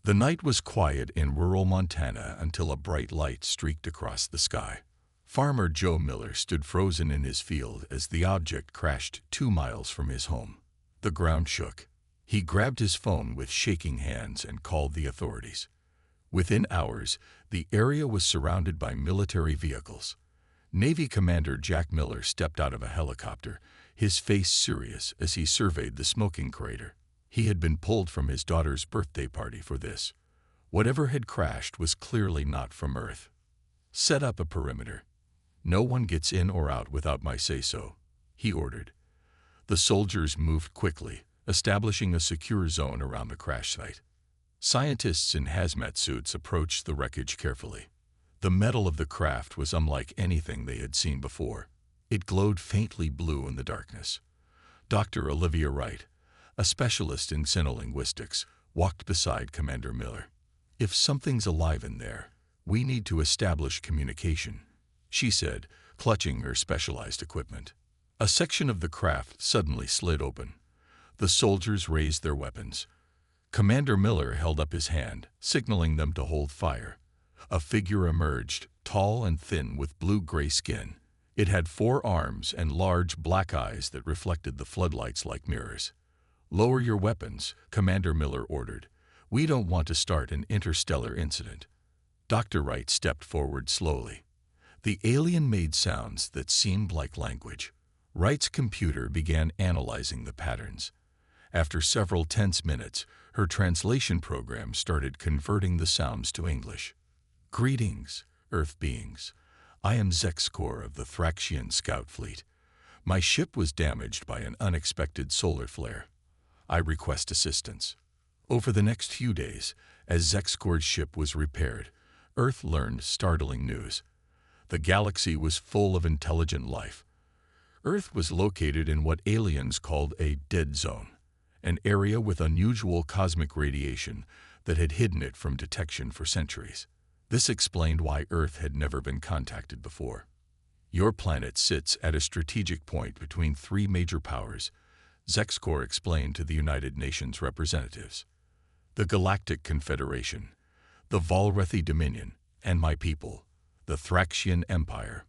The night was quiet in rural Montana until a bright light streaked across the sky. Farmer Joe Miller stood frozen in his field as the object crashed 2 miles from his home. The ground shook. He grabbed his phone with shaking hands and called the authorities. Within hours, the area was surrounded by military vehicles. Navy Commander Jack Miller stepped out of a helicopter, his face serious as he surveyed the smoking crater. He had been pulled from his daughter's birthday party for this. Whatever had crashed was clearly not from Earth. "Set up a perimeter. No one gets in or out without my say-so," he ordered. The soldiers moved quickly, establishing a secure zone around the crash site. Scientists in hazmat suits approached the wreckage carefully. The metal of the craft was unlike anything they had seen before. It glowed faintly blue in the darkness. Dr. Olivia Wright, a specialist in xenolinguistics, walked beside Commander Miller. "If something's alive in there, we need to establish communication," she said, clutching her specialized equipment. A section of the craft suddenly slid open. The soldiers raised their weapons. Commander Miller held up his hand, signaling them to hold fire. A figure emerged, tall and thin with blue-gray skin. It had 4 arms and large black eyes that reflected the floodlights like mirrors. "Lower your weapons," Commander Miller ordered. "We don't want to start an interstellar incident." Dr. Wright stepped forward slowly. The alien made sounds that seemed like language. Wright's computer began analyzing the patterns. After several tense minutes, her translation program started converting the sounds to English. "Greetings, Earth beings. I am Zexkor of the Thraxian Scout Fleet. My ship was damaged by an unexpected solar flare. I request assistance." Over the next few days, as Zexkor's ship was repaired, Earth learned startling news. The galaxy was full of intelligent life. Earth was located in what aliens called a dead zone, an area with unusual cosmic radiation that had hidden it from detection for centuries. This explained why Earth had never been contacted before. "Your planet sits at a strategic point between 3 major powers," Zexkor explained to the United Nations representatives. "The Galactic Confederation, the Valrethi Dominion, and my people, the Thraxian Empire."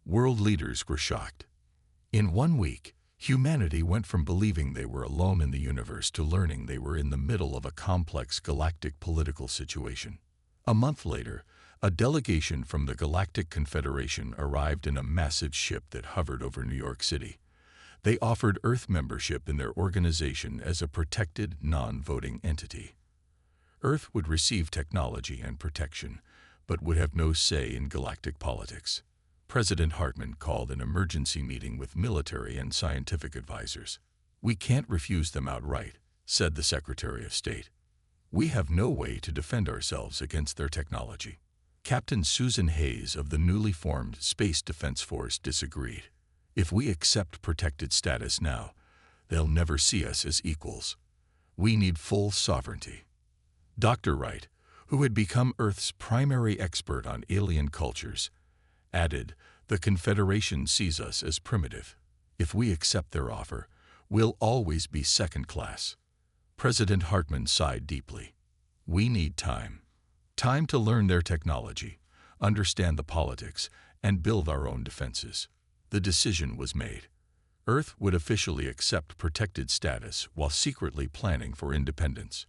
World leaders were shocked. In 1 week, humanity went from believing they were alone in the universe to learning they were in the middle of a complex galactic political situation. A month later, a delegation from the Galactic Confederation arrived in a massive ship that hovered over New York City. They offered Earth membership in their organization as a protected, non-voting entity. Earth would receive technology and protection, but would have no say in galactic politics. President Hartman called an emergency meeting with military and scientific advisors. "We can't refuse them outright," said the Secretary of State. "We have no way to defend ourselves against their technology." Captain Susan Hayes of the newly formed Space Defense Force disagreed. "If we accept protected status now, they'll never see us as equals. We need full sovereignty." Dr. Wright, who had become Earth's primary expert on alien cultures, added, "The Confederation sees us as primitive. If we accept their offer, we'll always be second class." President Hartman sighed deeply. "We need time. Time to learn their technology, understand the politics, and build our own defenses." The decision was made. Earth would officially accept protected status while secretly planning for independence.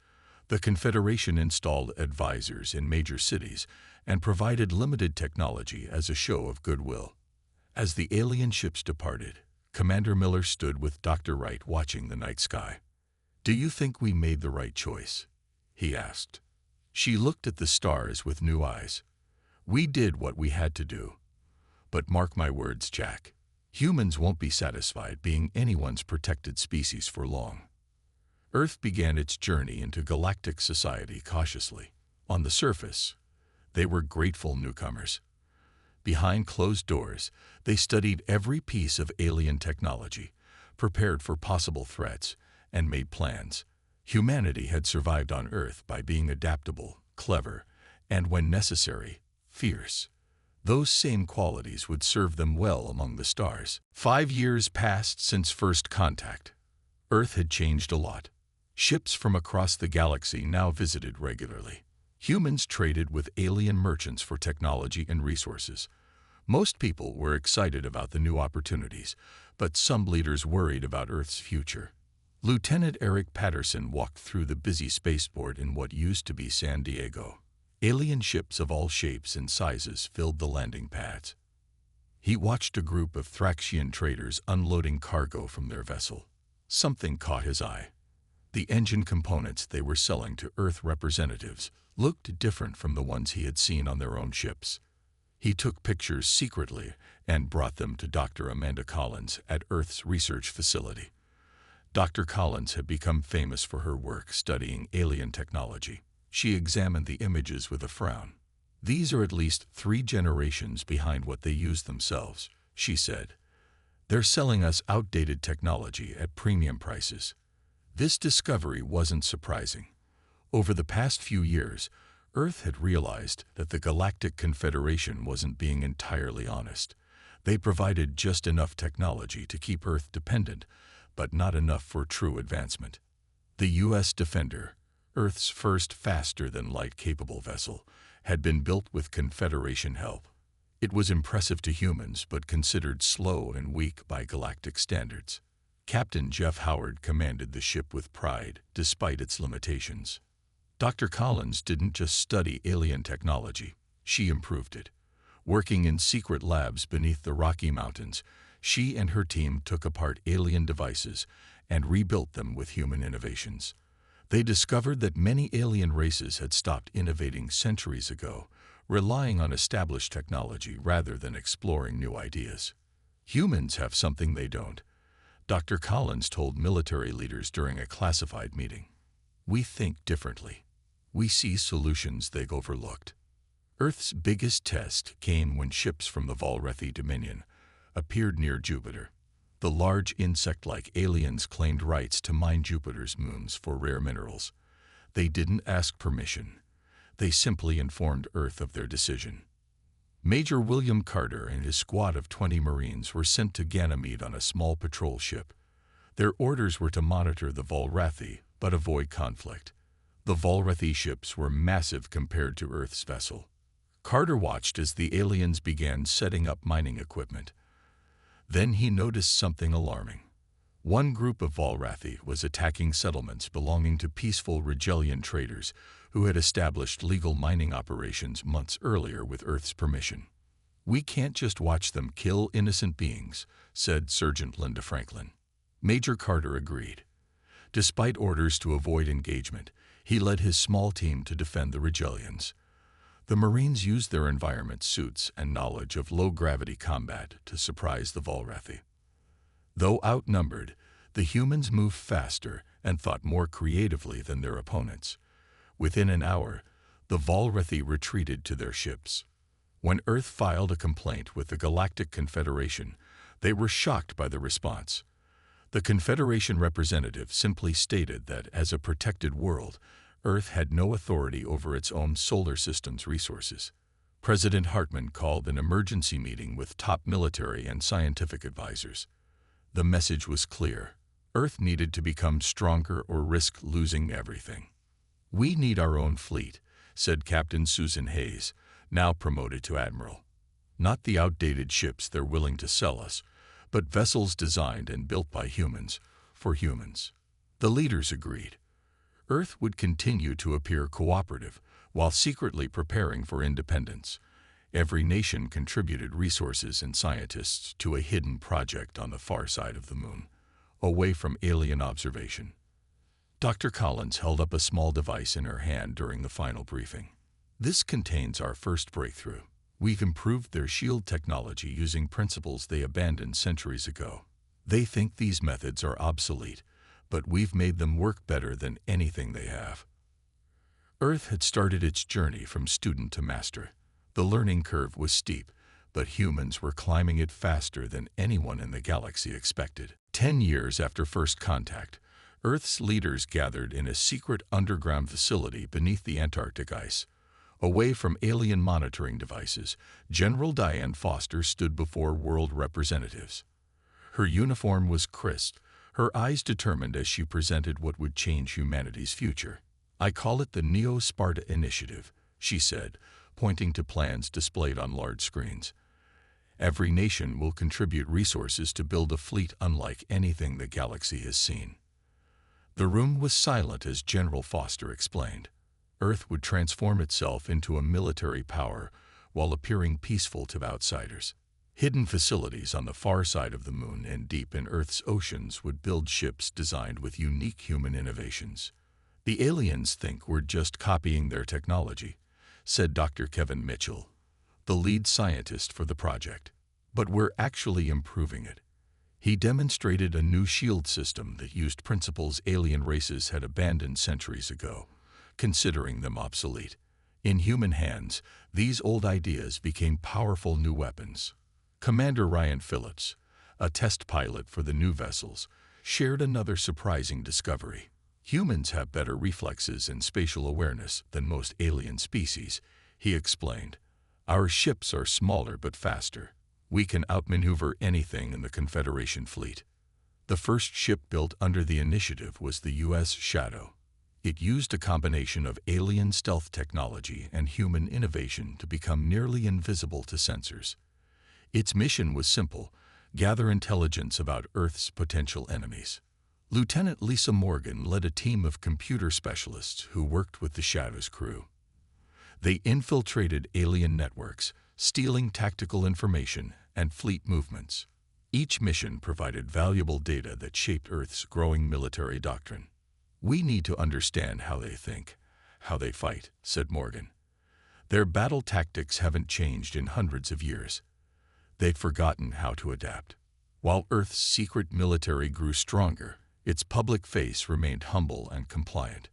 The Confederation installed advisors in major cities and provided limited technology as a show of goodwill. As the alien ships departed, Commander Miller stood with Dr. Wright watching the night sky. "Do you think we made the right choice?" he asked. She looked at the stars with new eyes. "We did what we had to do. But mark my words, Jack. Humans won't be satisfied being anyone's protected species for long." Earth began its journey into galactic society cautiously. On the surface, they were grateful newcomers. Behind closed doors, they studied every piece of alien technology, prepared for possible threats, and made plans. Humanity had survived on Earth by being adaptable, clever, and, when necessary, fierce. Those same qualities would serve them well among the stars. 5 years passed since first contact. Earth had changed a lot. Ships from across the galaxy now visited regularly. Humans traded with alien merchants for technology and resources. Most people were excited about the new opportunities, but some leaders worried about Earth's future. Lieutenant Eric Patterson walked through the busy spaceport in what used to be San Diego. Alien ships of all shapes and sizes filled the landing pads. He watched a group of Thraxian traders unloading cargo from their vessel. Something caught his eye. The engine components they were selling to Earth representatives looked different from the ones he had seen on their own ships. He took pictures secretly and brought them to Dr. Amanda Collins at Earth's research facility. Dr. Collins had become famous for her work studying alien technology. She examined the images with a frown. "These are at least 3 generations behind what they use themselves," she said. "They're selling us outdated technology at premium prices." This discovery wasn't surprising. Over the past few years, Earth had realized that the Galactic Confederation wasn't being entirely honest. They provided just enough technology to keep Earth dependent, but not enough for true advancement. The U.S. Defender, Earth's first faster-than-light capable vessel, had been built with Confederation help. It was impressive to humans, but considered slow and weak by galactic standards. Captain Jeff Howard commanded the ship with pride, despite its limitations. Dr. Collins didn't just study alien technology, she improved it. Working in secret labs beneath the Rocky Mountains, she and her team took apart alien devices and rebuilt them with human innovations. They discovered that many alien races had stopped innovating centuries ago, relying on established technology rather than exploring new ideas. Humans have something they don't, Dr. Collins told military leaders during a classified meeting. "We think differently. We see solutions they've overlooked." Earth's biggest test came when ships from the Volrethi Dominion appeared near Jupiter. The large insect-like aliens claimed rights to mine Jupiter's moons for rare minerals. They didn't ask permission. They simply informed Earth of their decision. Major William Carter and his squad of 20 Marines were sent to Ganymede on a small patrol ship. Their orders were to monitor the Volrethi, but avoid conflict. The Volrethi ships were massive compared to Earth's vessel. Carter watched as the aliens began setting up mining equipment. Then he noticed something alarming. One group of Volrethi was attacking settlements belonging to peaceful Rigelian traders who had established legal mining operations months earlier with Earth's permission. "We can't just watch them kill innocent beings," said Sergeant Linda Franklin. Major Carter agreed. Despite orders to avoid engagement, he led his small team to defend the Rigelians. The Marines used their environment suits and knowledge of low-gravity combat to surprise the Volrethi. Though outnumbered, the humans moved faster and thought more creatively than their opponents. Within an hour, the Volrethi retreated to their ships. When Earth filed a complaint with the Galactic Confederation, they were shocked by the response. The Confederation representative simply stated that, as a protected world, Earth had no authority over its own solar system's resources. President Hartman called an emergency meeting with top military and scientific advisors. The message was clear. Earth needed to become stronger or risk losing everything. "We need our own fleet," said Captain Susan Hayes, now promoted to admiral. "Not the outdated ships they're willing to sell us, but vessels designed and built by humans, for humans." The leaders agreed. Earth would continue to appear cooperative while secretly preparing for independence. Every nation contributed resources and scientists to a hidden project on the far side of the moon, away from alien observation. Dr. Collins held up a small device in her hand during the final briefing. "This contains our first breakthrough. We've improved their shield technology using principles they abandoned centuries ago. They think these methods are obsolete, but we've made them work better than anything they have." Earth had started its journey from student to master. The learning curve was steep, but humans were climbing it faster than anyone in the galaxy expected. 10 years after first contact, Earth's leaders gathered in a secret underground facility beneath the Antarctic ice. Away from alien monitoring devices, General Diane Foster stood before world representatives. Her uniform was crisp, her eyes determined as she presented what would change humanity's future. "I call it the Neo-Sparta Initiative," she said, pointing to plans displayed on large screens. "Every nation will contribute resources to build a fleet unlike anything the galaxy has seen." The room was silent as General Foster explained. Earth would transform itself into a military power while appearing peaceful to outsiders. Hidden facilities on the far side of the moon and deep in Earth's oceans would build ships designed with unique human innovations. "The aliens think we're just copying their technology," said Dr. Kevin Mitchell, the lead scientist for the project. "But we're actually improving it." He demonstrated a new shield system that used principles alien races had abandoned centuries ago, considering them obsolete. In human hands, these old ideas became powerful new weapons. Commander Ryan Phillips, a test pilot for the new vessels, shared another surprising discovery. "Humans have better reflexes and spatial awareness than most alien species," he explained. "Our ships are smaller but faster. We can outmaneuver anything in the Confederation fleet." The first ship built under the initiative was the U.S. Shadow. It used a combination of alien stealth technology and human innovation to become nearly invisible to sensors. Its mission was simple: gather intelligence about Earth's potential enemies. Lieutenant Lisa Morgan led a team of computer specialists who worked with the Shadow's crew. They infiltrated alien networks, stealing tactical information and fleet movements. Each mission provided valuable data that shaped Earth's growing military doctrine. "We need to understand how they think, how they fight," said Morgan. "Their battle tactics haven't changed in hundreds of years. They've forgotten how to adapt." While Earth's secret military grew stronger, its public face remained humble and compliant.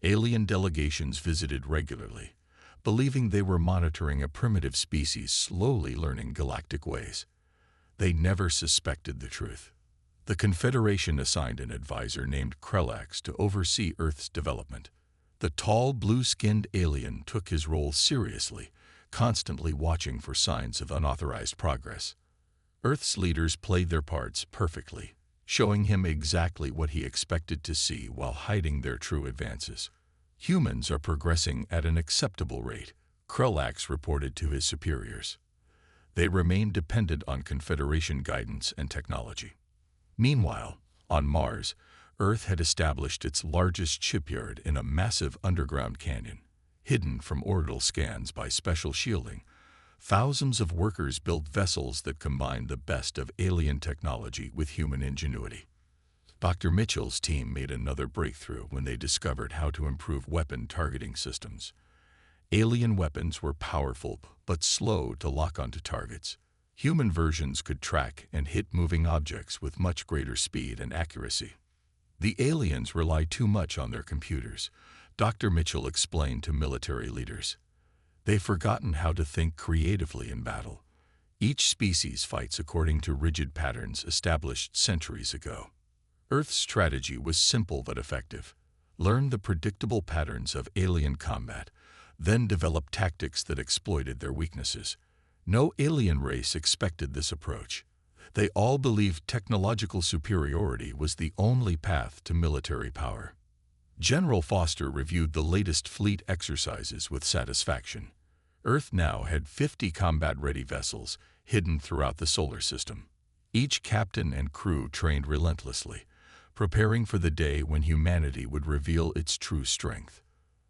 Alien delegations visited regularly, believing they were monitoring a primitive species slowly learning galactic ways. They never suspected the truth. The Confederation assigned an advisor named Krelax to oversee Earth's development. The tall, blue-skinned alien took his role seriously, constantly watching for signs of unauthorized progress. Earth's leaders played their parts perfectly, showing him exactly what he expected to see while hiding their true advances. "Humans are progressing at an acceptable rate," Krelax reported to his superiors. "They remain dependent on Confederation guidance and technology." Meanwhile, on Mars, Earth had established its largest shipyard in a massive underground canyon. Hidden from orbital scans by special shielding, thousands of workers built vessels that combined the best of alien technology with human ingenuity. Dr. Mitchell's team made another breakthrough when they discovered how to improve weapon targeting systems. Alien weapons were powerful but slow to lock onto targets. Human versions could track and hit moving objects with much greater speed and accuracy. "The aliens rely too much on their computers," Dr. Mitchell explained to military leaders. "They've forgotten how to think creatively in battle. Each species fights according to rigid patterns established centuries ago." Earth's strategy was simple but effective. Learn the predictable patterns of alien combat, then develop tactics that exploited their weaknesses. No alien race expected this approach. They all believed technological superiority was the only path to military power. General Foster reviewed the latest fleet exercises with satisfaction. Earth now had 50 combat-ready vessels hidden throughout the solar system. Each captain and crew trained relentlessly, preparing for the day when humanity would reveal its true strength.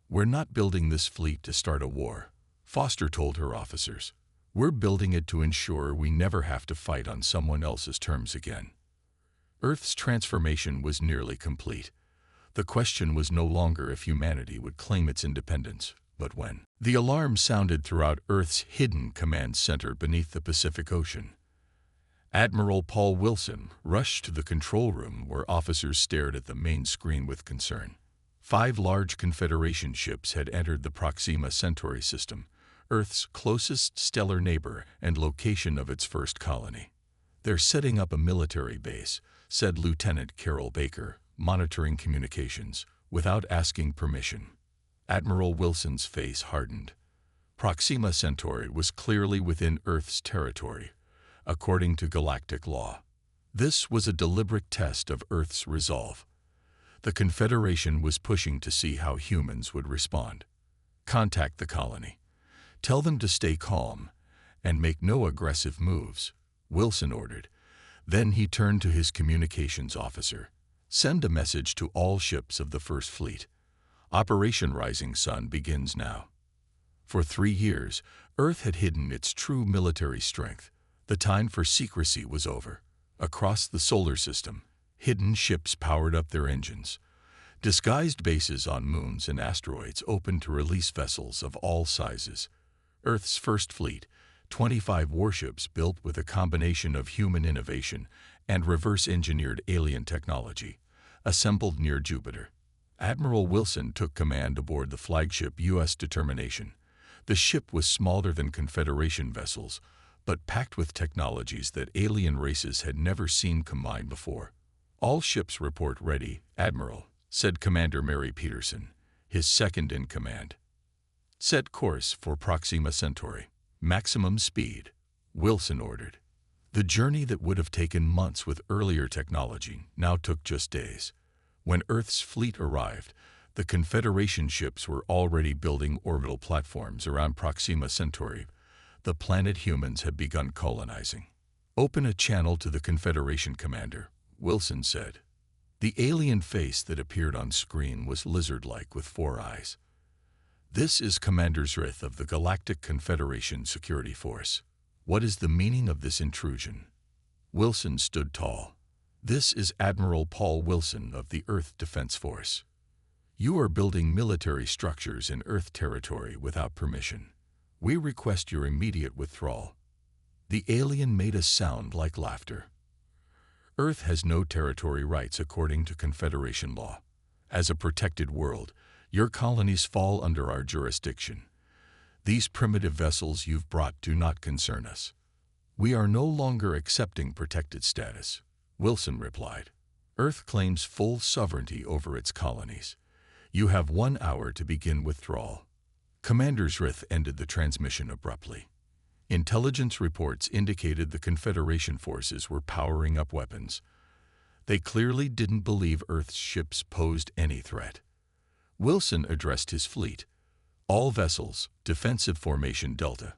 "We're not building this fleet to start a war," Foster told her officers. "We're building it to ensure we never have to fight on someone else's terms again." Earth's transformation was nearly complete. The question was no longer if humanity would claim its independence, but when. The alarm sounded throughout Earth's hidden command center beneath the Pacific Ocean. Admiral Paul Wilson rushed to the control room where officers stared at the main screen with concern. 5 large Confederation ships had entered the Proxima Centauri system, Earth's closest stellar neighbor and location of its first colony. "They're setting up a military base," said Lieutenant Carol Baker, monitoring communications, "without asking permission." Admiral Wilson's face hardened. Proxima Centauri was clearly within Earth's territory, according to galactic law. This was a deliberate test of Earth's resolve. The Confederation was pushing to see how humans would respond. Contact the colony. Tell them to stay calm and make no aggressive moves, Wilson ordered. Then he turned to his communications officer. Send a message to all ships of the First Fleet. Operation Rising Sun begins now. For 3 years, Earth had hidden its true military strength. The time for secrecy was over. Across the solar system, hidden ships powered up their engines. Disguised bases on moons and asteroids opened to release vessels of all sizes. Earth's First Fleet, 25 warships built with a combination of human innovation and reverse-engineered alien technology, assembled near Jupiter. Admiral Wilson took command aboard the flagship U.S. Determination. The ship was smaller than Confederation vessels, but packed with technologies that alien races had never seen combined before. "All ships report ready, Admiral," said Commander Mary Peterson, his second-in-command. "Set course for Proxima Centauri. Maximum speed," Wilson ordered. The journey that would have taken months with earlier technology now took just days. When Earth's fleet arrived, the Confederation ships were already building orbital platforms around Proxima Centauri, the planet humans had begun colonizing. "Open a channel to the Confederation commander," Wilson said. The alien face that appeared on screen was lizard-like with 4 eyes. "This is Commander Zrith of the Galactic Confederation Security Force. What is the meaning of this intrusion?" Wilson stood tall. "This is Admiral Paul Wilson of the Earth Defense Force. You are building military structures in Earth territory without permission. We request your immediate withdrawal." The alien made a sound like laughter. "Earth has no territory rights according to Confederation law. As a protected world, your colonies fall under our jurisdiction. These primitive vessels you've brought do not concern us. We are no longer accepting protected status," Wilson replied. "Earth claims full sovereignty over its colonies. You have 1 hour to begin withdrawal." Commander Zrith ended the transmission abruptly. Intelligence reports indicated the Confederation forces were powering up weapons. They clearly didn't believe Earth's ships posed any threat. Wilson addressed his fleet. "All vessels, defensive formation Delta.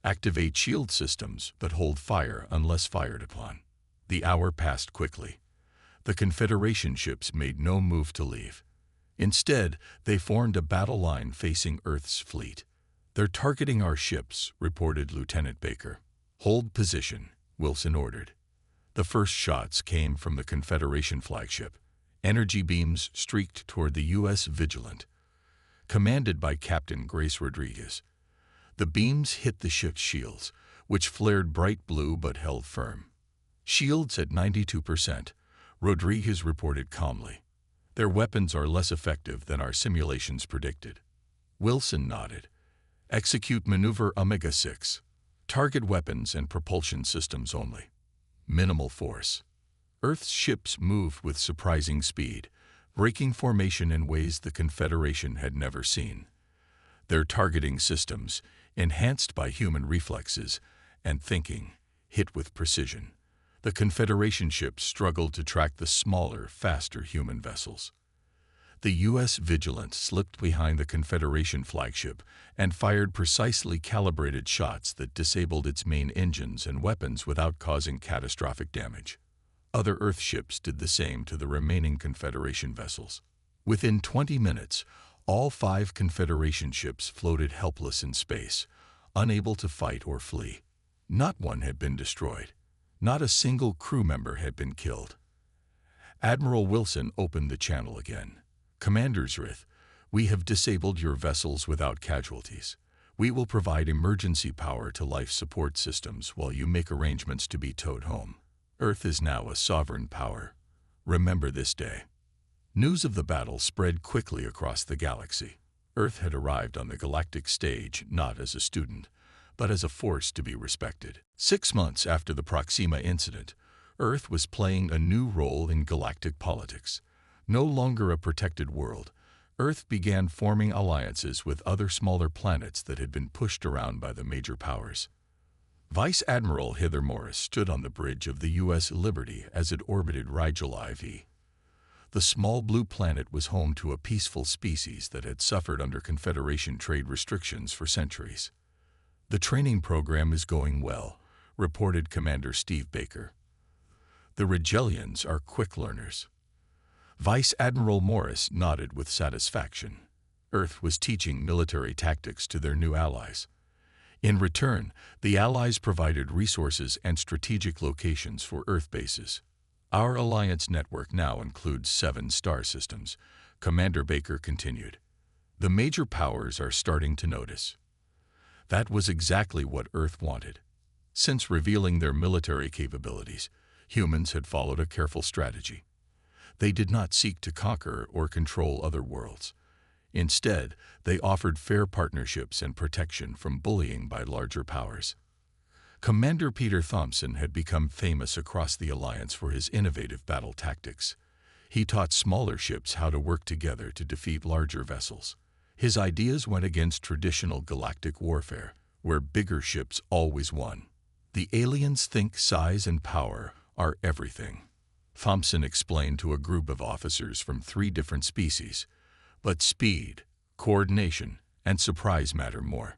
Activate shield systems but hold fire unless fired upon." The hour passed quickly. The Confederation ships made no move to leave. Instead, they formed a battle line facing Earth's fleet. "They're targeting our ships," reported Lieutenant Baker. "Hold position," Wilson ordered. The first shots came from the Confederation flagship. Energy beams streaked toward the U.S. Vigilant, commanded by Captain Grace Rodriguez. The beams hit the ship's shields, which flared bright blue but held firm. "Shields at 92%, Rodriguez reported calmly. "Their weapons are less effective than our simulations predicted." Wilson nodded. "Execute Maneuver Omega-6. Target weapons and propulsion systems only. Minimal force." Earth's ships moved with surprising speed, breaking formation in ways the Confederation had never seen. Their targeting systems, enhanced by human reflexes and thinking, hit with precision. The Confederation ships struggled to track the smaller, faster human vessels. The U.S. Vigilant slipped behind the Confederation flagship and fired precisely calibrated shots that disabled its main engines and weapons without causing catastrophic damage. Other Earth ships did the same to the remaining Confederation vessels. Within 20 minutes, all 5 Confederation ships floated helpless in space, unable to fight or flee. Not one had been destroyed. Not a single crew member had been killed. Admiral Wilson opened the channel again. "Commander Zrith, we have disabled your vessels without casualties. We will provide emergency power to life support systems while you make arrangements to be towed home. Earth is now a sovereign power. Remember this day." News of the battle spread quickly across the galaxy. Earth had arrived on the galactic stage not as a student, but as a force to be respected. 6 months after the Proxima incident, Earth was playing a new role in galactic politics. No longer a protected world, Earth began forming alliances with other smaller planets that had been pushed around by the major powers. Vice Admiral Heather Morris stood on the bridge of the U.S. Liberty as it orbited Rigel IV. The small blue planet was home to a peaceful species that had suffered under Confederation trade restrictions for centuries. "The training program is going well," reported Commander Steve Baker. "The Rigelians are quick learners." Vice Admiral Morris nodded with satisfaction. Earth was teaching military tactics to their new allies. In return, the allies provided resources and strategic locations for Earth bases. "Our alliance network now includes 7 star systems," Commander Baker continued. "The major powers are starting to notice." That was exactly what Earth wanted. Since revealing their military capabilities, humans had followed a careful strategy. They did not seek to conquer or control other worlds. Instead, they offered fair partnerships and protection from bullying by larger powers. Commander Peter Thompson had become famous across the Alliance for his innovative battle tactics. He taught smaller ships how to work together to defeat larger vessels. His ideas went against traditional galactic warfare, where bigger ships always won. "The aliens think size and power are everything," Thompson explained to a group of officers from 3 different species. "But speed, coordination, and surprise matter more."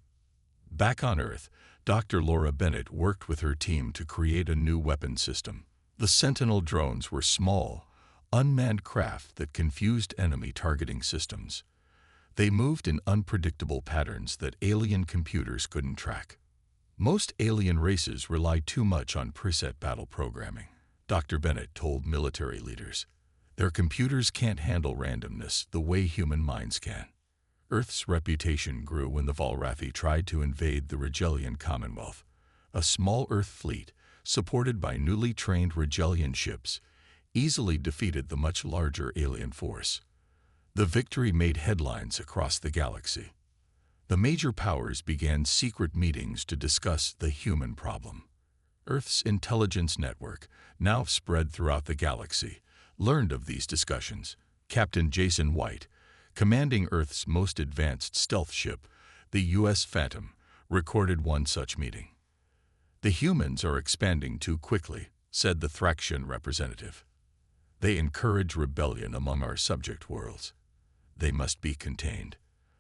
Back on Earth, Dr. Laura Bennett worked with her team to create a new weapon system. The Sentinel drones were small, unmanned craft that confused enemy targeting systems. They moved in unpredictable patterns that alien computers couldn't track. "Most alien races rely too much on preset battle programming," Dr. Bennett told military leaders. "Their computers can't handle randomness the way human minds can." Earth's reputation grew when the Valrathi tried to invade the Rigelian Commonwealth. A small Earth fleet, supported by newly trained Rigelian ships, easily defeated the much larger alien force. The victory made headlines across the galaxy. The major powers began secret meetings to discuss the human problem. Earth's intelligence network, now spread throughout the galaxy, learned of these discussions. Captain Jason White, commanding Earth's most advanced stealth ship, the U.S. Phantom, recorded one such meeting. "The humans are expanding too quickly," said the Thraxian representative. "They encourage rebellion among our subject worlds. They must be contained."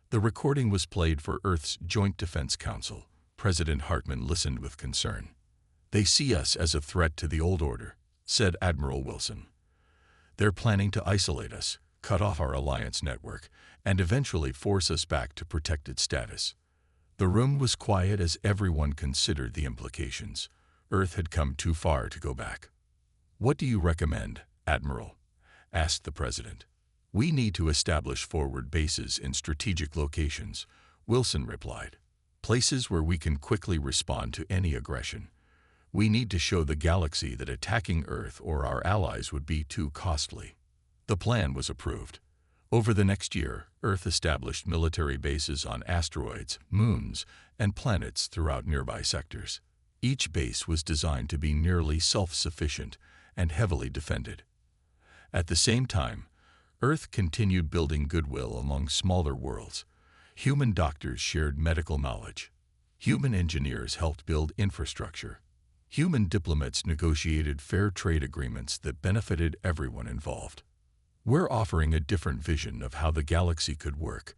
The recording was played for Earth's Joint Defense Council. President Hartman listened with concern. "They see us as a threat to the old order," said Admiral Wilson. "They're planning to isolate us, cut off our alliance network, and eventually force us back to protected status." The room was quiet as everyone considered the implications. Earth had come too far to go back. "What do you recommend, Admiral?" asked the president. "We need to establish forward bases in strategic locations," Wilson replied. "Places where we can quickly respond to any aggression. We need to show the galaxy that attacking Earth or our allies would be too costly." The plan was approved. Over the next year, Earth established military bases on asteroids, moons, and planets throughout nearby sectors. Each base was designed to be nearly self-sufficient and heavily defended. At the same time, Earth continued building goodwill among smaller worlds. Human doctors shared medical knowledge. Human engineers helped build infrastructure. Human diplomats negotiated fair trade agreements that benefited everyone involved. "We're offering a different vision of how the galaxy could work,"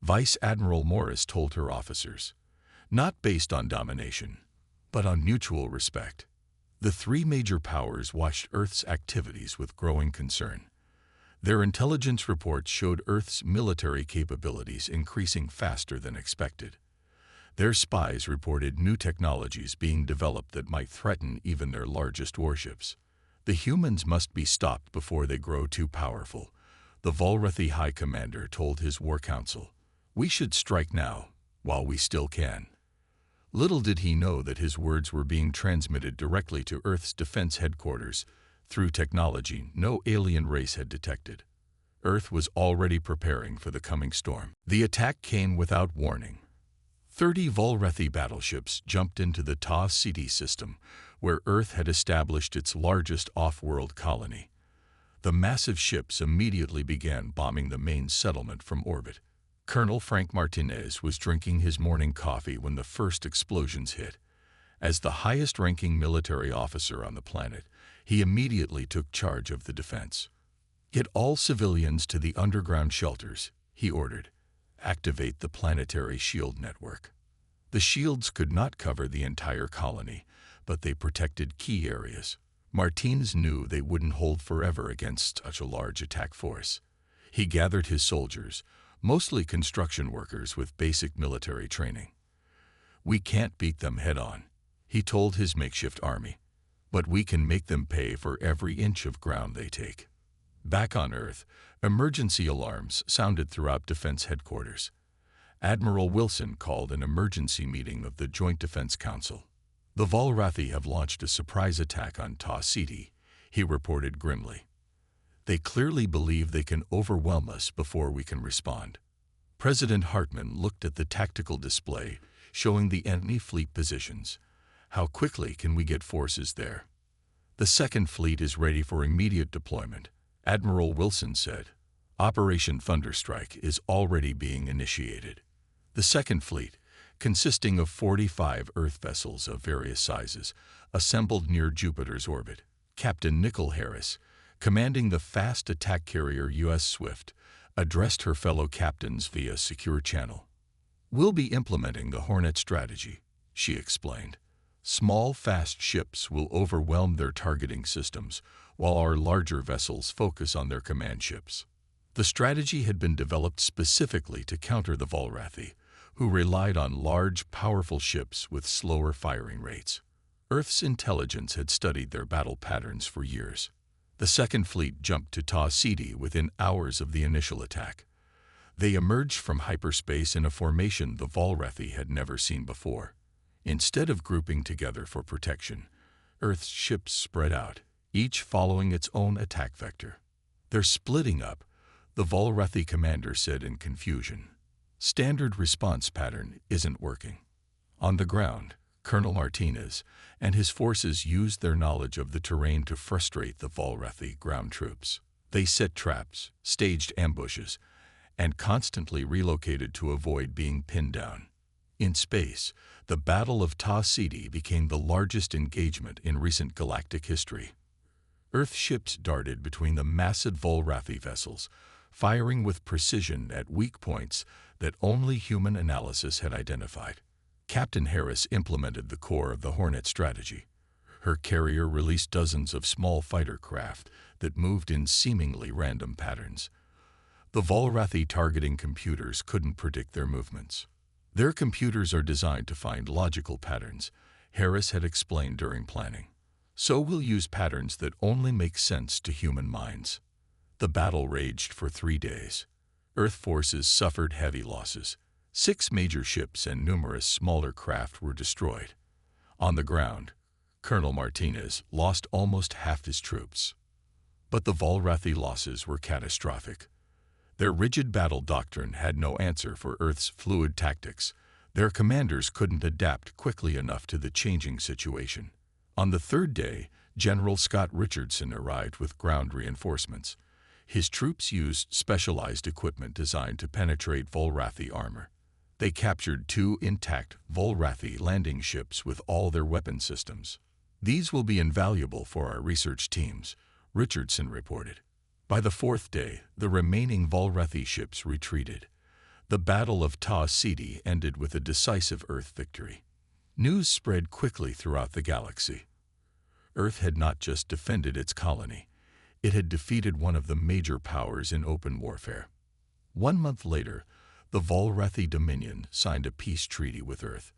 Vice Admiral Morris told her officers. "Not based on domination, but on mutual respect." The 3 major powers watched Earth's activities with growing concern. Their intelligence reports showed Earth's military capabilities increasing faster than expected. Their spies reported new technologies being developed that might threaten even their largest warships. "The humans must be stopped before they grow too powerful," the Valrathi High Commander told his War Council. "We should strike now, while we still can." Little did he know that his words were being transmitted directly to Earth's defense headquarters through technology no alien race had detected. Earth was already preparing for the coming storm. The attack came without warning. 30 Valrathi battleships jumped into the Ta Ceti system, where Earth had established its largest off-world colony. The massive ships immediately began bombing the main settlement from orbit. Colonel Frank Martinez was drinking his morning coffee when the first explosions hit. As the highest-ranking military officer on the planet, he immediately took charge of the defense. "Get all civilians to the underground shelters," he ordered. "Activate the planetary shield network." The shields could not cover the entire colony, but they protected key areas. Martinez knew they wouldn't hold forever against such a large attack force. He gathered his soldiers, mostly construction workers with basic military training. "We can't beat them head-on," he told his makeshift army, "but we can make them pay for every inch of ground they take." Back on Earth, emergency alarms sounded throughout Defense Headquarters. Admiral Wilson called an emergency meeting of the Joint Defense Council. "The Volrathi have launched a surprise attack on Ta City," he reported grimly. "They clearly believe they can overwhelm us before we can respond." President Hartman looked at the tactical display showing the enemy fleet positions. "How quickly can we get forces there?" "The Second Fleet is ready for immediate deployment," Admiral Wilson said. "Operation Thunderstrike is already being initiated." The Second Fleet, consisting of 45 Earth vessels of various sizes, assembled near Jupiter's orbit. Captain Nicole Harris, commanding the fast attack carrier U.S. Swift, addressed her fellow captains via secure channel. "We'll be implementing the Hornet strategy," she explained. "Small, fast ships will overwhelm their targeting systems, while our larger vessels focus on their command ships." The strategy had been developed specifically to counter the Volrathi, who relied on large, powerful ships with slower firing rates. Earth's intelligence had studied their battle patterns for years. The Second Fleet jumped to Ta City within hours of the initial attack. They emerged from hyperspace in a formation the Volrathi had never seen before. Instead of grouping together for protection, Earth's ships spread out, each following its own attack vector. "They're splitting up," the Volrathi commander said in confusion. "Standard response pattern isn't working." On the ground, Colonel Martinez and his forces used their knowledge of the terrain to frustrate the Volrathi ground troops. They set traps, staged ambushes, and constantly relocated to avoid being pinned down. In space, the Battle of Ta City became the largest engagement in recent galactic history. Earth ships darted between the massive Volrathi vessels, firing with precision at weak points that only human analysis had identified. Captain Harris implemented the core of the Hornet strategy. Her carrier released dozens of small fighter craft that moved in seemingly random patterns. The Volrathi targeting computers couldn't predict their movements. "Their computers are designed to find logical patterns," Harris had explained during planning. "So we'll use patterns that only make sense to human minds." The battle raged for 3 days. Earth forces suffered heavy losses. 6 major ships and numerous smaller craft were destroyed. On the ground, Colonel Martinez lost almost half his troops. But the Volrathi losses were catastrophic. Their rigid battle doctrine had no answer for Earth's fluid tactics. Their commanders couldn't adapt quickly enough to the changing situation. On the 3rd day, General Scott Richardson arrived with ground reinforcements. His troops used specialized equipment designed to penetrate Volrathi armor. They captured 2 intact Volrathi landing ships with all their weapon systems. "These will be invaluable for our research teams," Richardson reported. By the 4th day, the remaining Volrathi ships retreated. The Battle of Ta City ended with a decisive Earth victory. News spread quickly throughout the galaxy. Earth had not just defended its colony, it had defeated one of the major powers in open warfare. 1 month later, the Volrathi Dominion signed a peace treaty with Earth.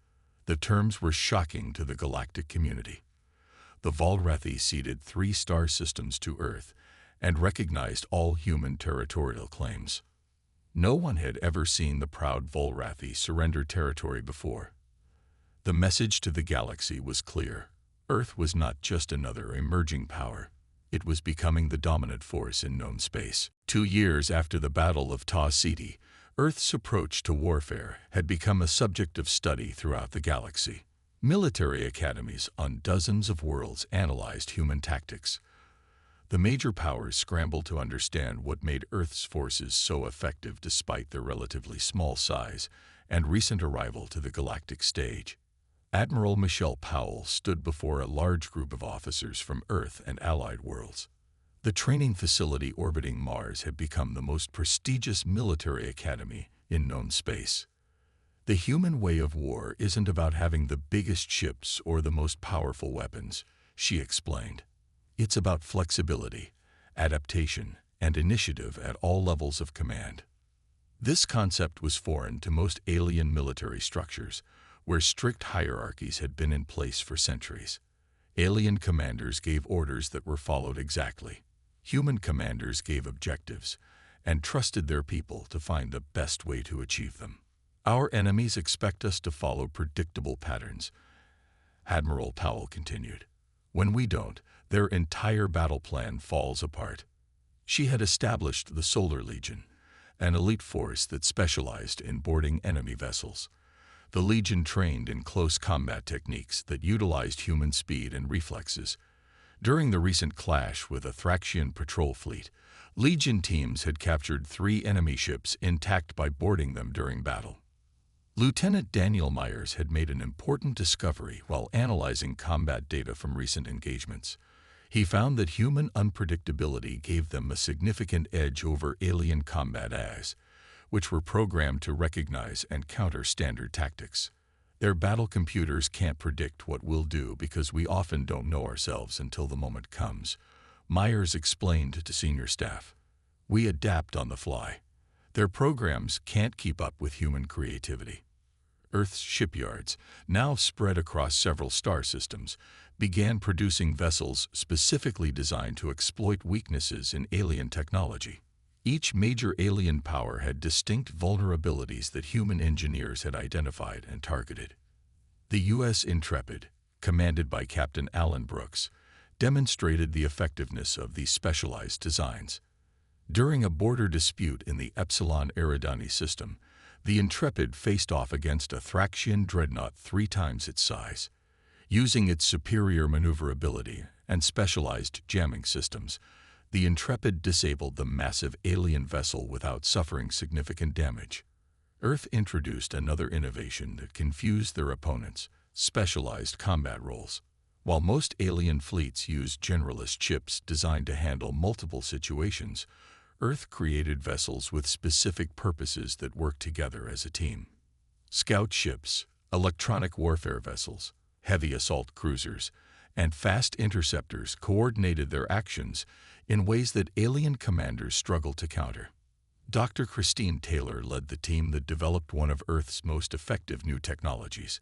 The terms were shocking to the galactic community. The Volrathi ceded 3 star systems to Earth and recognized all human territorial claims. No one had ever seen the proud Volrathi surrender territory before. The message to the galaxy was clear. Earth was not just another emerging power. It was becoming the dominant force in known space. 2 years after the Battle of Ta City, Earth's approach to warfare had become a subject of study throughout the galaxy. Military academies on dozens of worlds analyzed human tactics. The major powers scrambled to understand what made Earth's forces so effective despite their relatively small size and recent arrival to the galactic stage. Admiral Michelle Powell stood before a large group of officers from Earth and allied worlds. The training facility orbiting Mars had become the most prestigious military academy in known space. The human way of war isn't about having the biggest ships or the most powerful weapons, she explained. It's about flexibility, adaptation, and initiative at all levels of command. This concept was foreign to most alien military structures, where strict hierarchies had been in place for centuries. Alien commanders gave orders that were followed exactly. Human commanders gave objectives and trusted their people to find the best way to achieve them. Our enemies expect us to follow predictable patterns, Admiral Powell continued. When we don't, their entire battle plan falls apart. She had established the Solar Legion, an elite force that specialized in boarding enemy vessels. The Legion trained in close combat techniques that utilized human speed and reflexes. During the recent clash with a Thraxian patrol fleet, Legion teams had captured 3 enemy ships intact by boarding them during battle. Lieutenant Daniel Myers had made an important discovery while analyzing combat data from recent engagements. He found that human unpredictability gave them a significant edge over alien combat AIs, which were programmed to recognize and counter standard tactics. Their battle computers can't predict what we'll do because we often don't know ourselves until the moment comes, Myers explained to senior staff. We adapt on the fly. Their programs can't keep up with human creativity. Earth's shipyards, now spread across several star systems, began producing vessels specifically designed to exploit weaknesses in alien technology. Each major alien power had distinct vulnerabilities that human engineers had identified and targeted. The U.S. Intrepid, commanded by Captain Alan Brooks, demonstrated the effectiveness of these specialized designs. During a border dispute in the Epsilon Eridani system, the Intrepid faced off against a Thraxian dreadnought 3 times its size. Using its superior maneuverability and specialized jamming systems, the Intrepid disabled the massive alien vessel without suffering significant damage. Earth introduced another innovation that confused their opponents: specialized combat roles. While most alien fleets used generalist ships designed to handle multiple situations, Earth created vessels with specific purposes that worked together as a team. Scout ships, electronic warfare vessels, heavy assault cruisers, and fast interceptors coordinated their actions in ways that alien commanders struggled to counter. Dr. Christine Taylor led the team that developed one of Earth's most effective new technologies.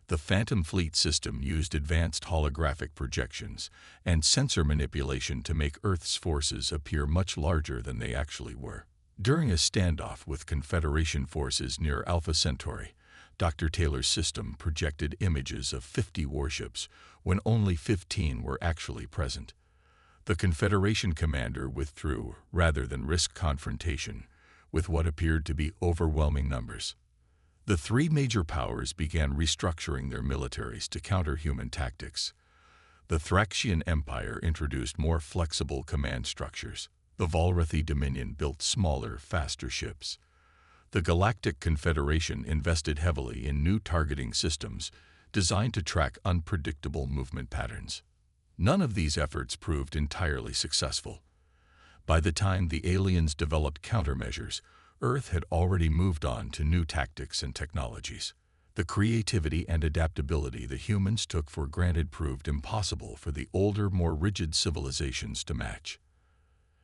The Phantom Fleet system used advanced holographic projections and sensor manipulation to make Earth's forces appear much larger than they actually were. During a standoff with Confederation forces near Alpha Centauri, Dr. Taylor's system projected images of 50 warships when only 15 were actually present. The Confederation commander withdrew rather than risk confrontation with what appeared to be overwhelming numbers. The 3 major powers began restructuring their militaries to counter human tactics. The Thraxian Empire introduced more flexible command structures. The Valrathi Dominion built smaller, faster ships. The Galactic Confederation invested heavily in new targeting systems designed to track unpredictable movement patterns. None of these efforts proved entirely successful. By the time the aliens developed countermeasures, Earth had already moved on to new tactics and technologies. The creativity and adaptability the humans took for granted proved impossible for the older, more rigid civilizations to match.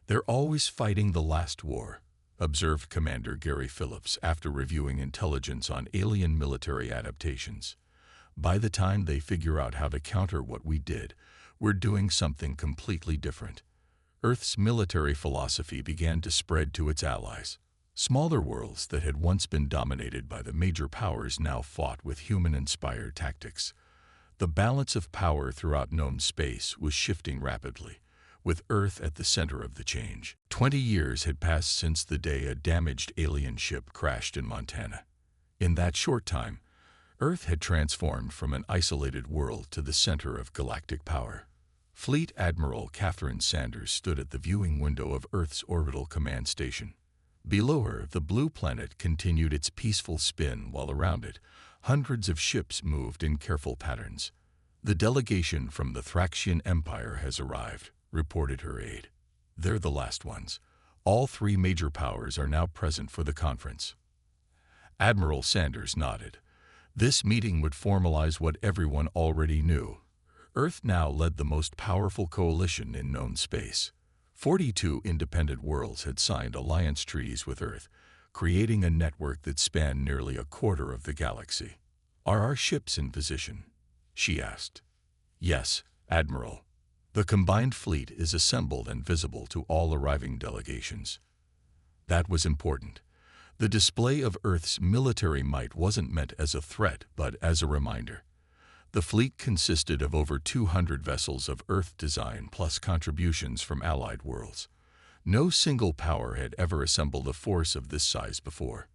They're always fighting the last war, observed Commander Gary Phillips after reviewing intelligence on alien military adaptations. By the time they figure out how to counter what we did, we're doing something completely different. Earth's military philosophy began to spread to its allies. Smaller worlds that had once been dominated by the major powers now fought with human-inspired tactics. The balance of power throughout known space was shifting rapidly, with Earth at the center of the change. 20 years had passed since the day a damaged alien ship crashed in Montana. In that short time, Earth had transformed from an isolated world to the center of galactic power. Fleet Admiral Catherine Sanders stood at the viewing window of Earth's orbital command station. Below her, the blue planet continued its peaceful spin while around it, Hundreds of ships moved in careful patterns. "The delegation from the Thraxian Empire has arrived," reported her aide. "They're the last ones. All three major powers are now present for the conference." Admiral Sanders nodded. This meeting would formalize what everyone already knew. Earth now led the most powerful coalition in known space. 42 independent worlds had signed alliance treaties with Earth, creating a network that spanned nearly a quarter of the galaxy. "Are our ships in position?" she asked. "Yes, Admiral. The combined fleet is assembled and visible to all arriving delegations." That was important. The display of Earth's military might wasn't meant as a threat, but as a reminder. The fleet consisted of over 200 vessels of Earth design plus contributions from allied worlds. No single power had ever assembled a force of this size before.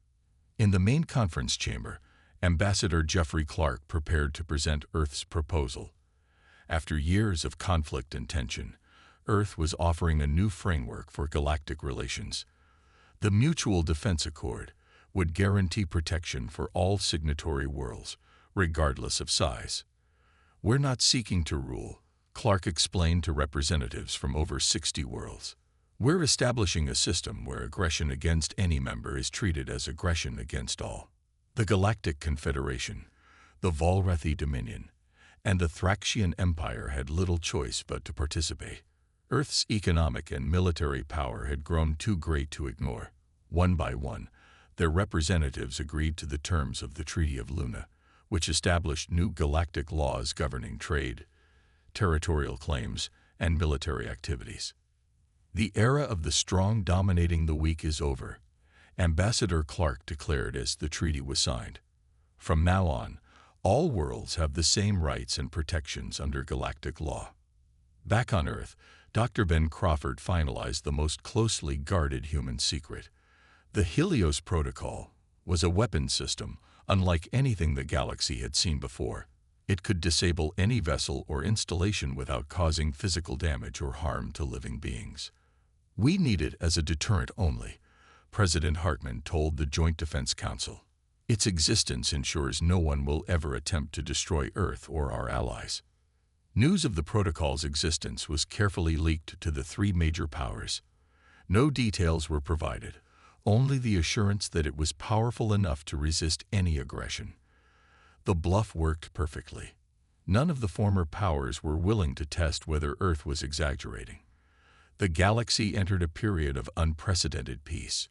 In the main conference chamber, Ambassador Jeffrey Clark prepared to present Earth's proposal. After years of conflict and tension, Earth was offering a new framework for galactic relations. The Mutual Defense Accord would guarantee protection for all signatory worlds, regardless of size. "We're not seeking to rule," Clark explained to representatives from over 60 worlds. "We're establishing a system where aggression against any member is treated as aggression against all." The Galactic Confederation, the Volrethi Dominion, and the Thraxian Empire had little choice but to participate. Earth's economic and military power had grown too great to ignore. One by one, their representatives agreed to the terms of the Treaty of Luna, which established new galactic laws governing trade, territorial claims, and military activities. "The era of the strong dominating the weak is over," Ambassador Clark declared as the treaty was signed. "From now on, all worlds have the same rights and protections under galactic law." Back on Earth, Dr. Ben Crawford finalized the most closely guarded human secret. The Helios Protocol was a weapons system unlike anything the galaxy had seen before. It could disable any vessel or installation without causing physical damage or harm to living beings. "We need it as a deterrent only," President Hartman told the Joint Defense Council. "Its existence ensures no one will ever attempt to destroy Earth or our allies." News of the protocol's existence was carefully leaked to the three major powers. No details were provided, only the assurance that it was powerful enough to resist any aggression. The bluff worked perfectly. None of the former powers were willing to test whether Earth was exaggerating. The galaxy entered a period of unprecedented peace.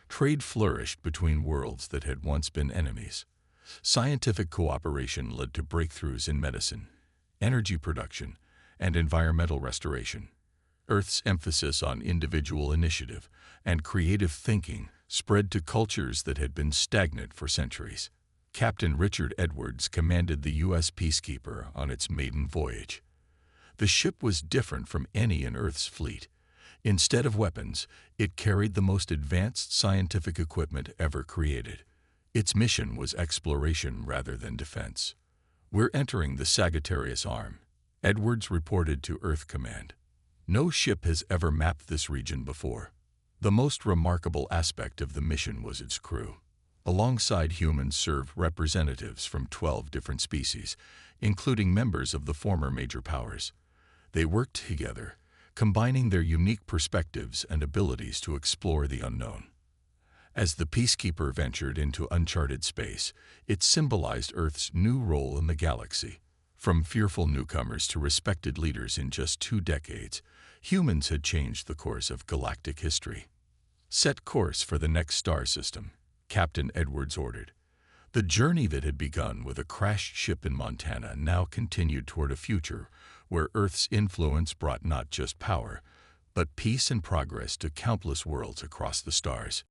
Trade flourished between worlds that had once been enemies. Scientific cooperation led to breakthroughs in medicine, energy production, and environmental restoration. Earth's emphasis on individual initiative and creative thinking spread to cultures that had been stagnant for centuries. Captain Richard Edwards commanded the U.S. Peacekeeper on its maiden voyage. The ship was different from any in Earth's fleet. Instead of weapons, it carried the most advanced scientific equipment ever created. Its mission was exploration rather than defense. "We're entering the Sagittarius Arm," Edwards reported to Earth Command. "No ship has ever mapped this region before." The most remarkable aspect of the mission was its crew. Alongside humans served representatives from 12 different species, including members of the former major powers. They worked together, combining their unique perspectives and abilities to explore the unknown. As the Peacekeeper ventured into uncharted space, it symbolized Earth's new role in the galaxy. From fearful newcomers to respected leaders in just 2 decades, humans had changed the course of galactic history. "Set course for the next star system," Captain Edwards ordered. The journey that had begun with a crashed ship in Montana now continued toward a future where Earth's influence brought not just power, but peace and progress to countless worlds across the stars.